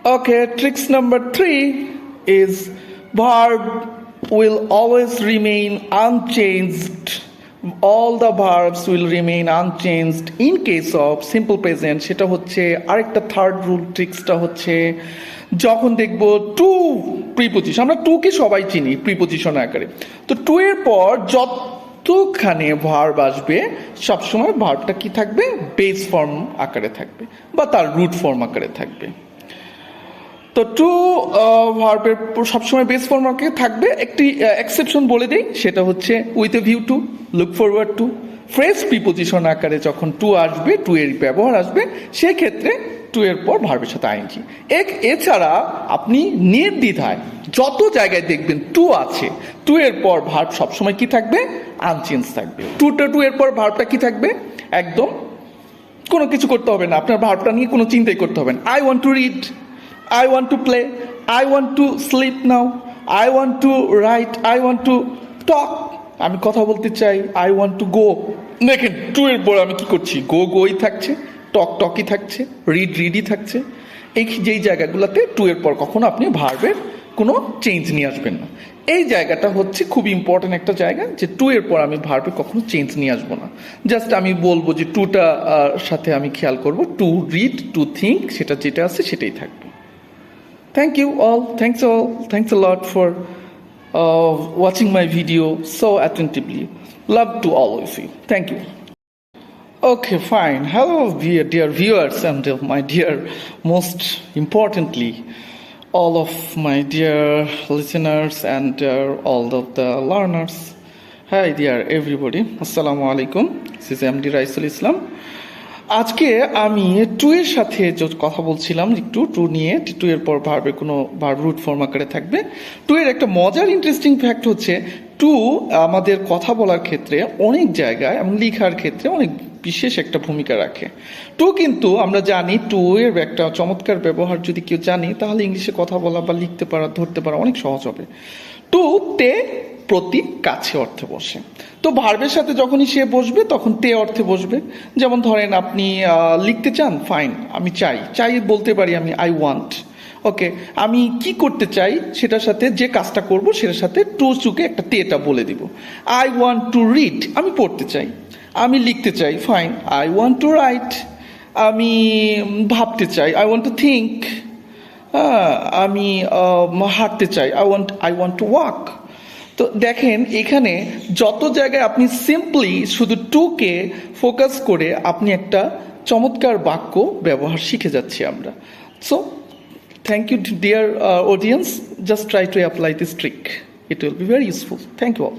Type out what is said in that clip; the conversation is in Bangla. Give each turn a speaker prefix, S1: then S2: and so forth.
S1: Okay, tricks number 3 is verb will always remain unchanged. All the verbs will remain unchanged in case of simple present. সেটা হচ্ছে আরেকটা থার্ড রুল ট্রিক্সটা হচ্ছে যখন দেখব টু প্রিপোজিশন, আমরা টু কে সবাই চিনি প্রিপোজিশন আকারে, তো টু এর পর যতখানে ভার্ব আসবে সবসময় ভার্বটা কি থাকবে, বেস ফর্ম আকারে থাকবে বা তার রুট ফর্ম আকারে থাকবে। তো টু ভার্বের সবসময় বেস ফর্ম আকারে থাকবে। একটি এক্সেপশন বলে দিই, সেটা হচ্ছে with a view to, look forward to. Fresh preposition আকারে যখন টু আসবে, টু এর ব্যবহার আসবে, সেক্ষেত্রে টু এর পর ভার্বের সাথে আইএনজি। এছাড়া আপনি নির্দ্বিধায় যত জায়গায় দেখবেন টু আছে, টু এর পর ভার্ব সবসময় কি থাকবে, আনচেঞ্জ থাকবে। টু এর পর ভার্বটা কি থাকবে, একদম কোনো কিছু করতে হবে না, আপনার ভার্বটা নিয়ে কোনো চিন্তাই করতে হবে না। I want to read, I want to play, I want to sleep now, I want to write, I want to talk, আমি কথা বলতে চাই, I want to go। দেখেন টু এর পর আমি কি করছি, গো গোই থাকছে, টক টকই থাকছে, রিড রিডই থাকছে। এই যেই জায়গাগুলোতে টু এর পর কখনো আপনি ভার্বের কোনো চেঞ্জ নিয়ে আসবেন না। এই জায়গাটা হচ্ছে খুব ইম্পর্টেন্ট একটা জায়গা, যে টু এর পর আমি ভার্বে কখনো চেঞ্জ নিয়ে আসবো না। জাস্ট আমি বলবো যে টুটা সাথে আমি খেয়াল করবো টু রিড, টু থিঙ্ক, সেটা যেটা আছে সেটাই থাকবে। Thank you all. Thanks a lot for watching my video so attentively. Love to all of you. Thank you. Okay, fine. Hello, dear viewers, and my dear, most importantly, all of my dear listeners and all of the learners. Hi, dear everybody. Assalamu alaikum. This is MD Raisul Islam. আজকে আমি টু এর সাথে যে কথা বলছিলাম একটু টু নিয়ে, টু এর পর ভার্বের কোনো ভার্ব রুট ফর্ম আকারে থাকবে। টু এর একটা মজার ইন্টারেস্টিং ফ্যাক্ট হচ্ছে টু আমাদের কথা বলার ক্ষেত্রে অনেক জায়গায় এবং লেখার ক্ষেত্রে অনেক বিশেষ একটা ভূমিকা রাখে। টু কিন্তু আমরা জানি টু এর একটা চমৎকার ব্যবহার যদি কেউ জানি, তাহলে ইংলিশে কথা বলা বা লিখতে পারা, ধরতে পারা অনেক সহজ হবে। টু তে প্রতি, কাছে অর্থে বসে। তো ভার্বের সাথে যখনই সে বসবে তখন তে অর্থে বসবে। যেমন ধরেন আপনি লিখতে চান, ফাইন, আমি চাই বলতে পারি আমি আই ওয়ান্ট। ওকে, আমি কি করতে চাই সেটার সাথে যে কাজটা করব সেটার সাথে টু চুকে একটা তেটা বলে দিব। আই ওয়ান্ট টু রিড, আমি পড়তে চাই। আমি লিখতে চাই, fine, I want to right. আমি ভাবতে চাই, আই ওয়ান্ট টু থিঙ্ক। আমি হাঁটতে চাই, আই ওয়ান্ট টু ওয়াক। তো দেখেন এখানে যত জায়গায় আপনি সিম্পলি শুধু টুকে ফোকাস করে আপনি একটা চমৎকার বাক্য ব্যবহার শিখে যাচ্ছি আমরা। So thank you dear audience, just try to apply this trick, it will be very useful. Thank you all.